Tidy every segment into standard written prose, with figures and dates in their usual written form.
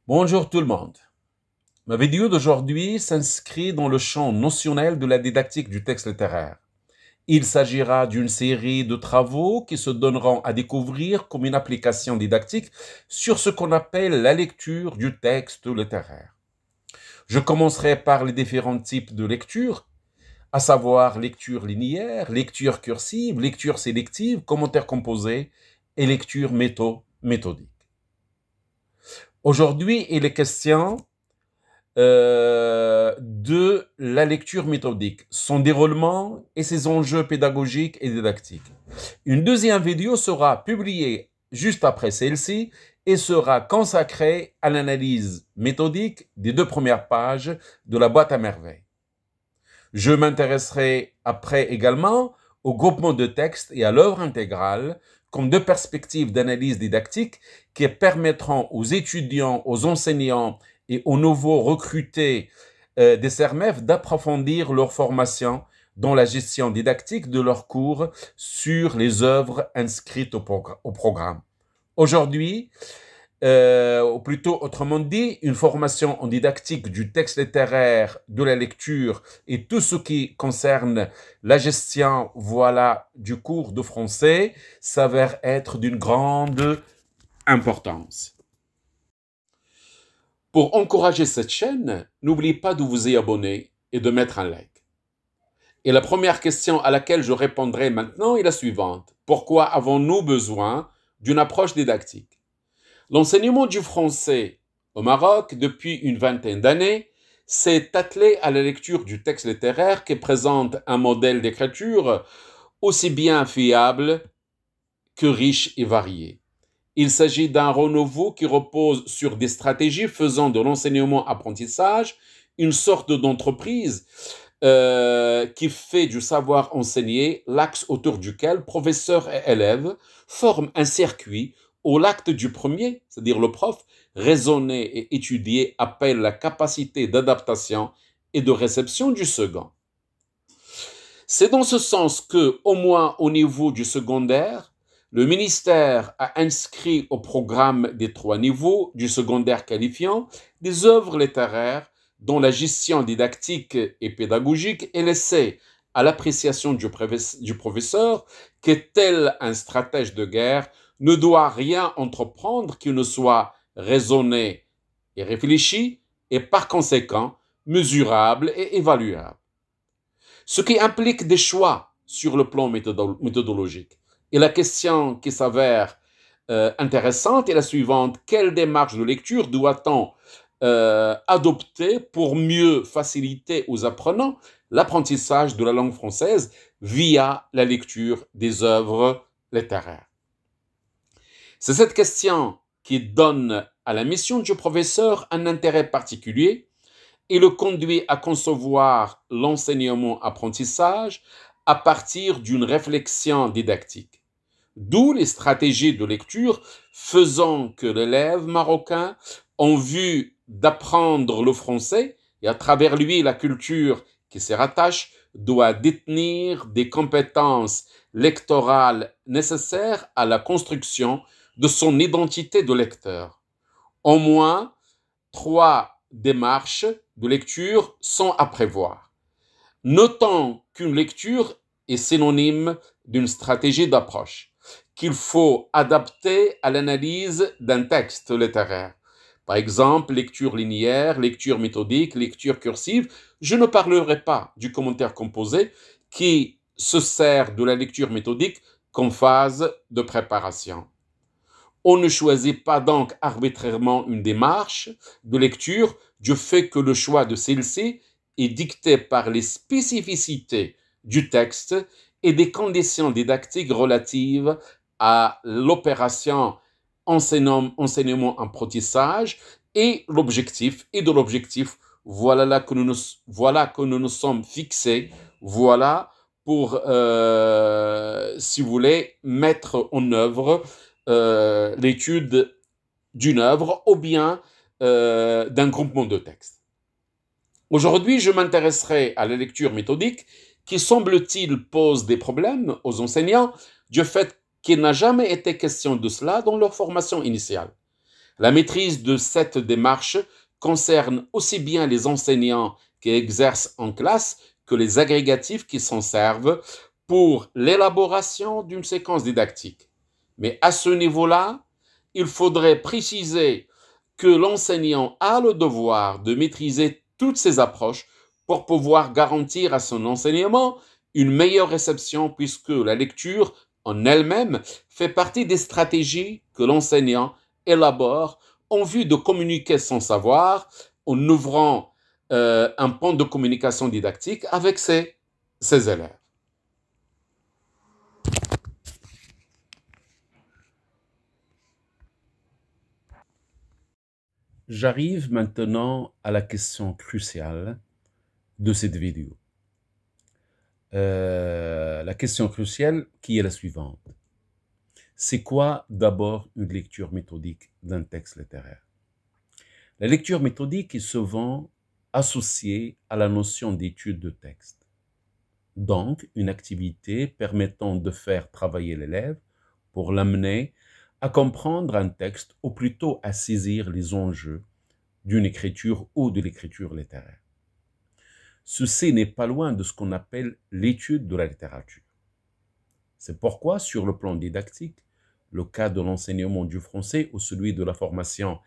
Bonjour tout le monde. Ma vidéo d'aujourd'hui s'inscrit dans le champ notionnel de la didactique du texte littéraire. Il s'agira d'une série de travaux qui se donneront à découvrir comme une application didactique sur ce qu'on appelle la lecture du texte littéraire. Je commencerai par les différents types de lecture, à savoir lecture linéaire, lecture cursive, lecture sélective, commentaire composé et lecture méthodique. Aujourd'hui, il est question de la lecture méthodique, son déroulement et ses enjeux pédagogiques et didactiques. Une deuxième vidéo sera publiée juste après celle-ci et sera consacrée à l'analyse méthodique des 2 premières pages de la boîte à merveilles. Je m'intéresserai après également au groupement de textes et à l'œuvre intégrale comme 2 perspectives d'analyse didactique qui permettront aux étudiants, aux enseignants et aux nouveaux recrutés des CERMEF d'approfondir leur formation dans la gestion didactique de leurs cours sur les œuvres inscrites au programme. Aujourd'hui, ou plutôt autrement dit, une formation en didactique du texte littéraire, de la lecture et tout ce qui concerne la gestion, du cours de français s'avère être d'une grande importance. Pour encourager cette chaîne, n'oubliez pas de vous y abonner et de mettre un like. Et la première question à laquelle je répondrai maintenant est la suivante. Pourquoi avons-nous besoin d'une approche didactique? L'enseignement du français au Maroc, depuis une vingtaine d'années, s'est attelé à la lecture du texte littéraire qui présente un modèle d'écriture aussi bien fiable que riche et varié. Il s'agit d'un renouveau qui repose sur des stratégies faisant de l'enseignement-apprentissage une sorte d'entreprise qui fait du savoir enseigné l'axe autour duquel professeurs et élèves forment un circuit où l'acte du premier, c'est-à-dire le prof, raisonner et étudier, appelle la capacité d'adaptation et de réception du second. C'est dans ce sens que, au moins au niveau du secondaire, le ministère a inscrit au programme des 3 niveaux du secondaire qualifiant des œuvres littéraires dont la gestion didactique et pédagogique est laissée à l'appréciation du professeur que tel un stratège de guerre ne doit rien entreprendre qui ne soit raisonné et réfléchi et par conséquent mesurable et évaluable. Ce qui implique des choix sur le plan méthodologique. Et la question qui s'avère intéressante est la suivante. Quelle démarche de lecture doit-on adopter pour mieux faciliter aux apprenants l'apprentissage de la langue française via la lecture des œuvres littéraires? C'est cette question qui donne à la mission du professeur un intérêt particulier et le conduit à concevoir l'enseignement-apprentissage à partir d'une réflexion didactique. D'où les stratégies de lecture faisant que l'élève marocain, en vue d'apprendre le français et à travers lui la culture qui s'y rattache, doit détenir des compétences lectorales nécessaires à la construction de son identité de lecteur. Au moins 3 démarches de lecture sont à prévoir. Notons qu'une lecture est synonyme d'une stratégie d'approche qu'il faut adapter à l'analyse d'un texte littéraire. Par exemple, lecture linéaire, lecture méthodique, lecture cursive. Je ne parlerai pas du commentaire composé qui se sert de la lecture méthodique comme phase de préparation. On ne choisit pas donc arbitrairement une démarche de lecture du fait que le choix de celle-ci est dicté par les spécificités du texte et des conditions didactiques relatives à l'opération enseignement-apprentissage et de l'objectif, voilà que nous nous sommes fixés, voilà pour, si vous voulez, mettre en œuvre l'étude d'une œuvre ou bien d'un groupement de textes. Aujourd'hui, je m'intéresserai à la lecture méthodique qui, semble-t-il, pose des problèmes aux enseignants du fait qu'il n'a jamais été question de cela dans leur formation initiale. La maîtrise de cette démarche concerne aussi bien les enseignants qui exercent en classe que les agrégatifs qui s'en servent pour l'élaboration d'une séquence didactique. Mais à ce niveau-là, il faudrait préciser que l'enseignant a le devoir de maîtriser toutes ces approches pour pouvoir garantir à son enseignement une meilleure réception, puisque la lecture en elle-même fait partie des stratégies que l'enseignant élabore en vue de communiquer son savoir en ouvrant un pont de communication didactique avec ses élèves. J'arrive maintenant à la question cruciale de cette vidéo. La question cruciale qui est la suivante. C'est quoi d'abord une lecture méthodique d'un texte littéraire? La lecture méthodique est souvent associée à la notion d'étude de texte. Donc, une activité permettant de faire travailler l'élève pour l'amener à comprendre un texte ou plutôt à saisir les enjeux d'une écriture ou de l'écriture littéraire. Ceci n'est pas loin de ce qu'on appelle l'étude de la littérature. C'est pourquoi, sur le plan didactique, le cas de l'enseignement du français ou celui de la formation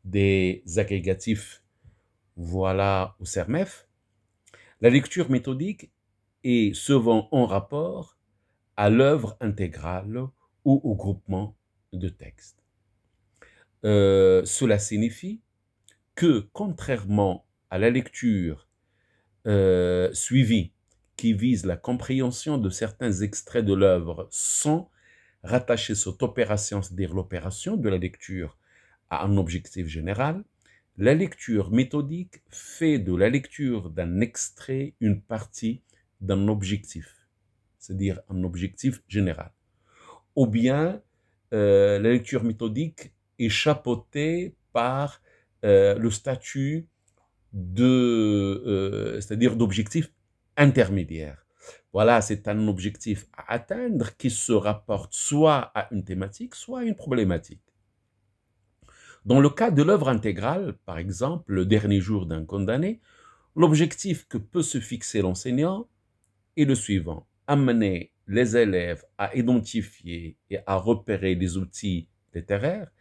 des agrégatifs, voilà, au CERMEF, la lecture méthodique est souvent en rapport à l'œuvre intégrale ou au groupement de textes. Cela signifie que, contrairement à la lecture suivie qui vise la compréhension de certains extraits de l'œuvre sans rattacher cette opération, c'est-à-dire l'opération de la lecture, à un objectif général, la lecture méthodique fait de la lecture d'un extrait une partie d'un objectif, c'est-à-dire un objectif général. Ou bien, la lecture méthodique est chapeautée par le statut c'est-à-dire d'objectif intermédiaire. Voilà, c'est un objectif à atteindre qui se rapporte soit à une thématique, soit à une problématique. Dans le cas de l'œuvre intégrale, par exemple, le dernier jour d'un condamné, l'objectif que peut se fixer l'enseignant est le suivant: amener les élèves à identifier et à repérer les outils littéraires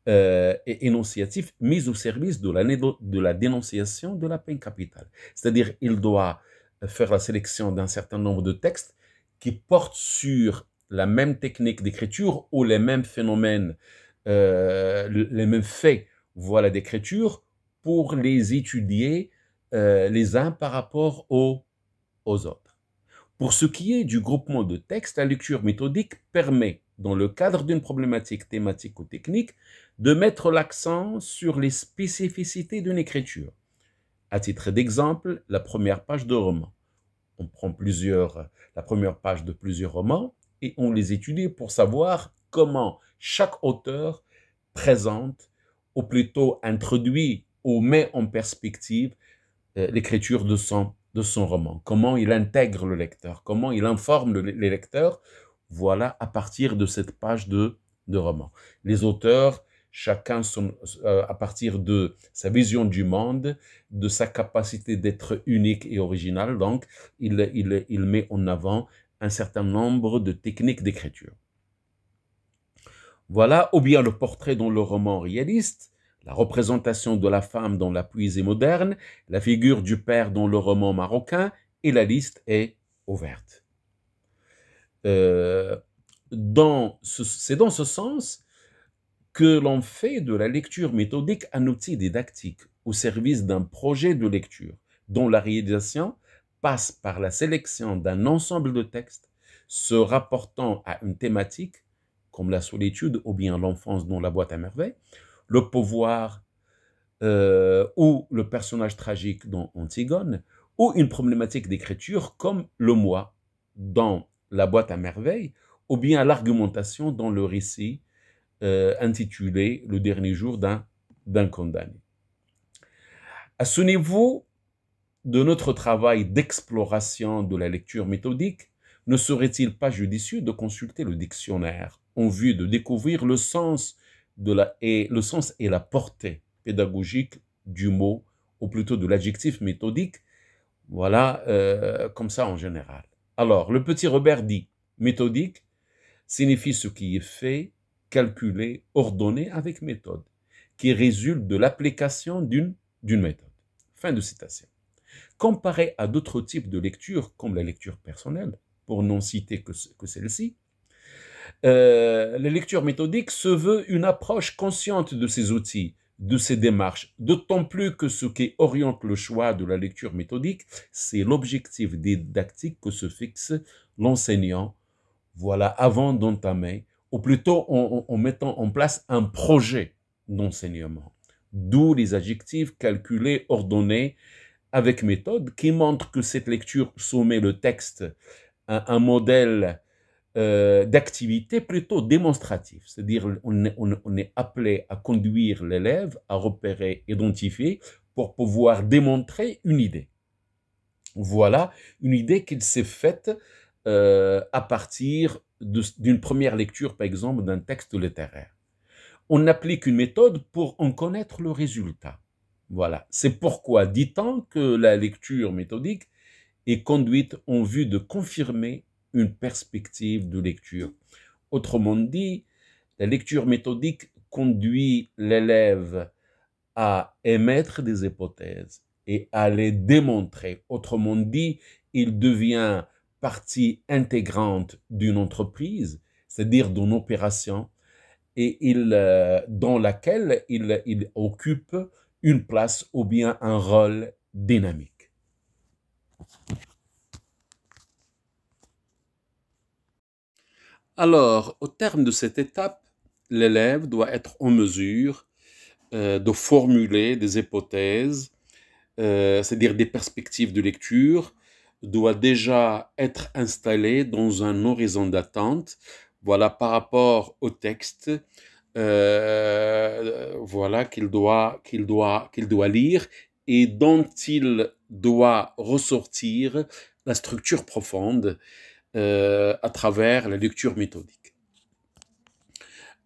et énonciatifs mis au service de la dénonciation de la peine capitale. C'est-à-dire, il doit faire la sélection d'un certain nombre de textes qui portent sur la même technique d'écriture ou les mêmes phénomènes, les mêmes faits, voilà, d'écriture, pour les étudier les uns par rapport aux autres. Pour ce qui est du groupement de textes, la lecture méthodique permet, dans le cadre d'une problématique thématique ou technique, de mettre l'accent sur les spécificités d'une écriture. À titre d'exemple, la première page de roman. On prend la première page de plusieurs romans et on les étudie pour savoir comment chaque auteur présente, ou plutôt introduit ou met en perspective l'écriture de son roman, comment il intègre le lecteur, comment il informe les lecteurs, voilà, à partir de cette page de roman. Les auteurs, chacun à partir de sa vision du monde, de sa capacité d'être unique et original, donc il met en avant un certain nombre de techniques d'écriture. Voilà, ou bien le portrait dans le roman réaliste, la représentation de la femme dans la poésie moderne, la figure du père dans le roman marocain, et la liste est ouverte. C'est dans ce sens que l'on fait de la lecture méthodique un outil didactique au service d'un projet de lecture, dont la réalisation passe par la sélection d'un ensemble de textes se rapportant à une thématique, comme la solitude ou bien l'enfance dans la boîte à merveilles, le pouvoir ou le personnage tragique dans Antigone, ou une problématique d'écriture comme le moi dans la boîte à merveilles, ou bien l'argumentation dans le récit intitulé Le dernier jour d'un condamné. À ce niveau de notre travail d'exploration de la lecture méthodique, ne serait-il pas judicieux de consulter le dictionnaire en vue de découvrir le sens et le sens et la portée pédagogique du mot, ou plutôt de l'adjectif méthodique, voilà, comme ça en général. Alors, le petit Robert dit, méthodique signifie ce qui est fait, calculé, ordonné avec méthode, qui résulte de l'application d'une méthode. Fin de citation. Comparé à d'autres types de lecture, comme la lecture personnelle, pour n'en citer que celle-ci, la lecture méthodique se veut une approche consciente de ces outils, de ces démarches, d'autant plus que ce qui oriente le choix de la lecture méthodique, c'est l'objectif didactique que se fixe l'enseignant, voilà, avant d'entamer, ou plutôt en mettant en place un projet d'enseignement. D'où les adjectifs calculés, ordonnés, avec méthode, qui montrent que cette lecture soumet le texte à un modèle d'activité plutôt démonstrative, c'est-à-dire on est appelé à conduire l'élève à repérer, identifier pour pouvoir démontrer une idée. Voilà une idée qu'il s'est faite à partir d'une première lecture, par exemple, d'un texte littéraire. On applique une méthode pour en connaître le résultat. Voilà, c'est pourquoi dit-on que la lecture méthodique est conduite en vue de confirmer une perspective de lecture. Autrement dit, la lecture méthodique conduit l'élève à émettre des hypothèses et à les démontrer. Autrement dit, il devient partie intégrante d'une entreprise, c'est-à-dire d'une opération, et dans laquelle il occupe une place ou bien un rôle dynamique. Alors, au terme de cette étape, l'élève doit être en mesure de formuler des hypothèses, c'est-à-dire des perspectives de lecture, doit déjà être installé dans un horizon d'attente, voilà, par rapport au texte, voilà, qu'il doit lire et dont il doit ressortir la structure profonde à travers la lecture méthodique.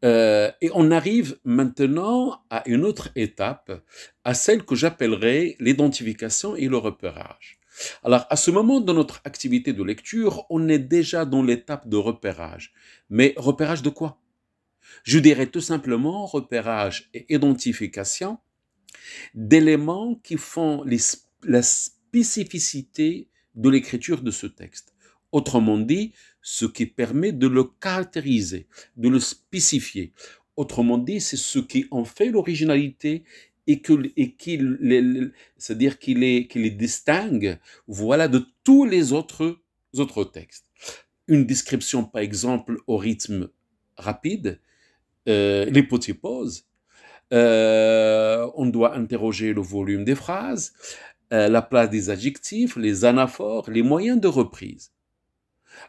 Et on arrive maintenant à une autre étape, à celle que j'appellerai l'identification et le repérage. Alors, à ce moment de notre activité de lecture, on est déjà dans l'étape de repérage. Mais repérage de quoi? Je dirais tout simplement repérage et identification d'éléments qui font la spécificité de l'écriture de ce texte. Autrement dit, ce qui permet de le caractériser, de le spécifier. Autrement dit, c'est ce qui en fait l'originalité c'est-à-dire qu'il les distingue, voilà, de tous les autres textes. Une description, par exemple, au rythme rapide, l'hypotypose, on doit interroger le volume des phrases, la place des adjectifs, les anaphores, les moyens de reprise.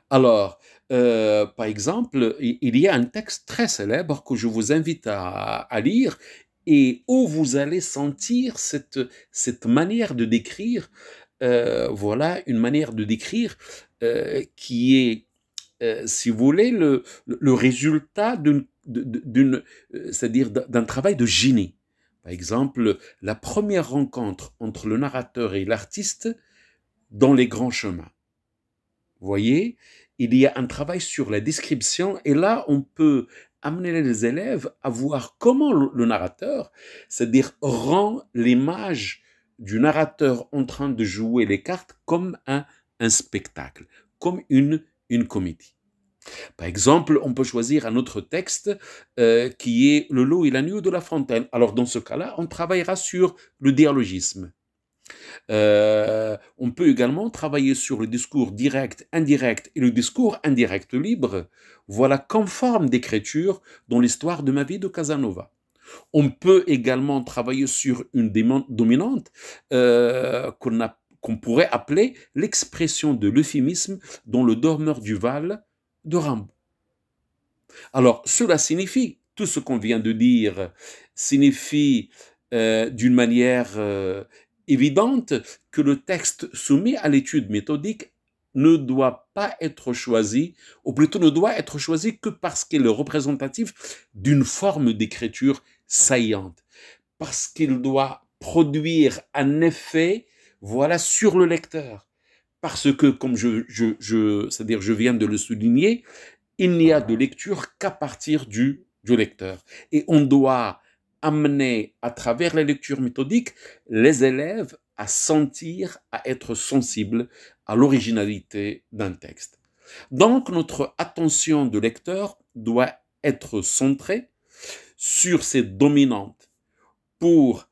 Alors, par exemple, il y a un texte très célèbre que je vous invite à lire et où vous allez sentir cette manière de décrire, voilà, une manière de décrire qui est, si vous voulez, le résultat c'est-à-dire d'un travail de génie. Par exemple, la première rencontre entre le narrateur et l'artiste dans les grands chemins. Vous voyez, il y a un travail sur la description et là, on peut amener les élèves à voir comment le narrateur, c'est-à-dire rend l'image du narrateur en train de jouer les cartes comme un spectacle, comme une comédie. Par exemple, on peut choisir un autre texte qui est Le loup et l'agneau de La Fontaine. Alors, dans ce cas-là, on travaillera sur le dialogisme. On peut également travailler sur le discours direct, indirect et le discours indirect libre, voilà comme forme d'écriture dans l'histoire de ma vie de Casanova. On peut également travailler sur une dominante qu'on pourrait appeler l'expression de l'euphémisme dans Le Dormeur du Val de Rimbaud. Alors, cela signifie, tout ce qu'on vient de dire signifie d'une manière évidente que le texte soumis à l'étude méthodique ne doit pas être choisi, ou plutôt ne doit être choisi que parce qu'il est représentatif d'une forme d'écriture saillante, parce qu'il doit produire un effet, voilà, sur le lecteur. Parce que, comme c'est-à-dire je viens de le souligner, il n'y a de lecture qu'à partir du lecteur. Et on doit amener, à travers la lecture méthodique, les élèves à sentir, à être sensibles à l'originalité d'un texte. Donc, notre attention de lecteur doit être centrée sur ces dominantes. Pour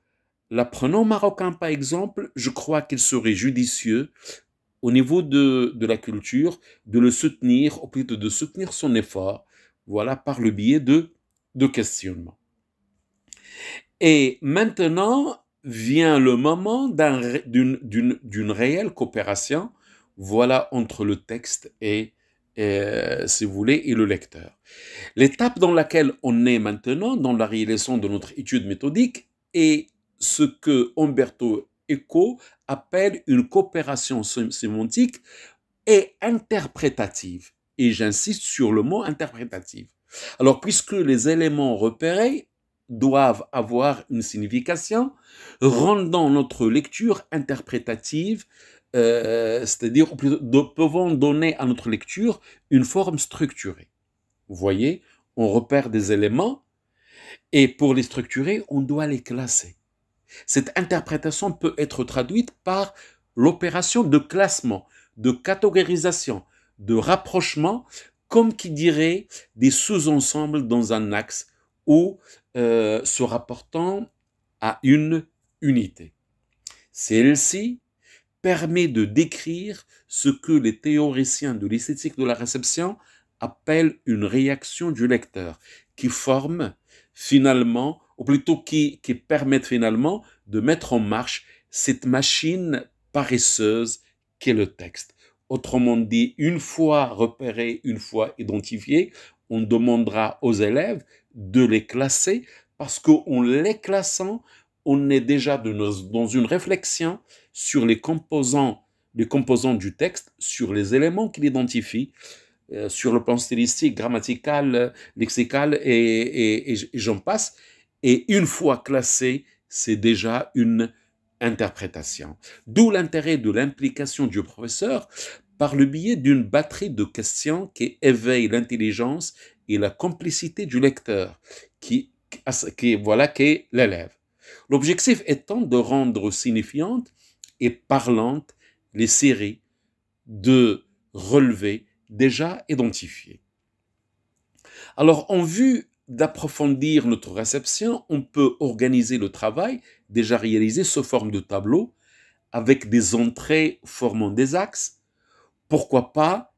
l'apprenant marocain, par exemple, je crois qu'il serait judicieux, au niveau de la culture, de le soutenir, ou plutôt de soutenir son effort, voilà, par le biais de questionnements. Et maintenant vient le moment d'une réelle coopération, voilà, entre le texte et, si vous voulez, et le lecteur. L'étape dans laquelle on est maintenant, dans la réalisation de notre étude méthodique, est ce que Umberto Eco appelle une coopération sémantique et interprétative. Et j'insiste sur le mot interprétative. Alors, puisque les éléments repérés doivent avoir une signification, rendant notre lecture interprétative, c'est-à-dire pouvons donner à notre lecture une forme structurée. Vous voyez, on repère des éléments et pour les structurer, on doit les classer. Cette interprétation peut être traduite par l'opération de classement, de catégorisation, de rapprochement, comme qui dirait des sous-ensembles dans un axe ou se rapportant à une unité. Celle-ci permet de décrire ce que les théoriciens de l'esthétique de la réception appellent une réaction du lecteur, qui forme finalement, ou plutôt qui permettent finalement de mettre en marche cette machine paresseuse qu'est le texte. Autrement dit, une fois repéré, une fois identifié, on demandera aux élèves de les classer parce qu'en les classant, on est déjà dans une réflexion sur les composants du texte, sur les éléments qu'il identifie, sur le plan stylistique, grammatical, lexical et j'en passe. Et une fois classé, c'est déjà une interprétation. D'où l'intérêt de l'implication du professeur par le biais d'une batterie de questions qui éveille l'intelligence et la complicité du lecteur, qui est l'élève. L'objectif étant de rendre signifiantes et parlantes les séries de relevés déjà identifiés. Alors, en vue d'approfondir notre réception, on peut organiser le travail déjà réalisé sous forme de tableau avec des entrées formant des axes. Pourquoi pas,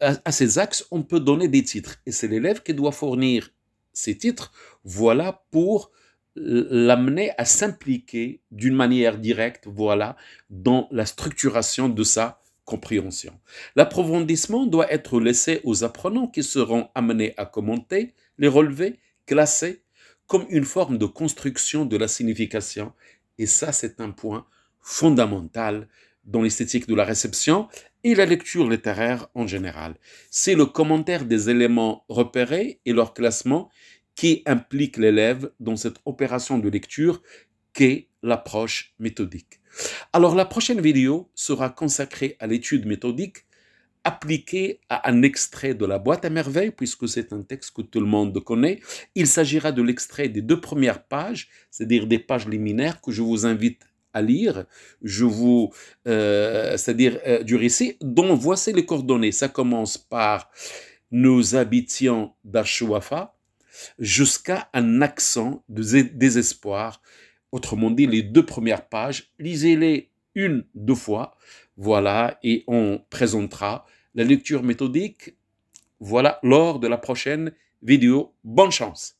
à ces axes, on peut donner des titres. Et c'est l'élève qui doit fournir ces titres, voilà, pour l'amener à s'impliquer d'une manière directe, voilà, dans la structuration de sa compréhension. L'approfondissement doit être laissé aux apprenants qui seront amenés à commenter, les relever, classer, comme une forme de construction de la signification. Et ça, c'est un point fondamental dans l'esthétique de la réception et la lecture littéraire en général. C'est le commentaire des éléments repérés et leur classement qui implique l'élève dans cette opération de lecture qu'est l'approche méthodique. Alors, la prochaine vidéo sera consacrée à l'étude méthodique appliquée à un extrait de la boîte à merveilles, puisque c'est un texte que tout le monde connaît. Il s'agira de l'extrait des 2 premières pages, c'est-à-dire des pages liminaires que je vous invite à lire, c'est-à-dire du récit, dont voici les coordonnées. Ça commence par « Nous habitions d'Achouafa » jusqu'à un accent de désespoir. Autrement dit, les 2 premières pages, lisez-les 1-2 fois, voilà, et on présentera la lecture méthodique, voilà, lors de la prochaine vidéo. Bonne chance!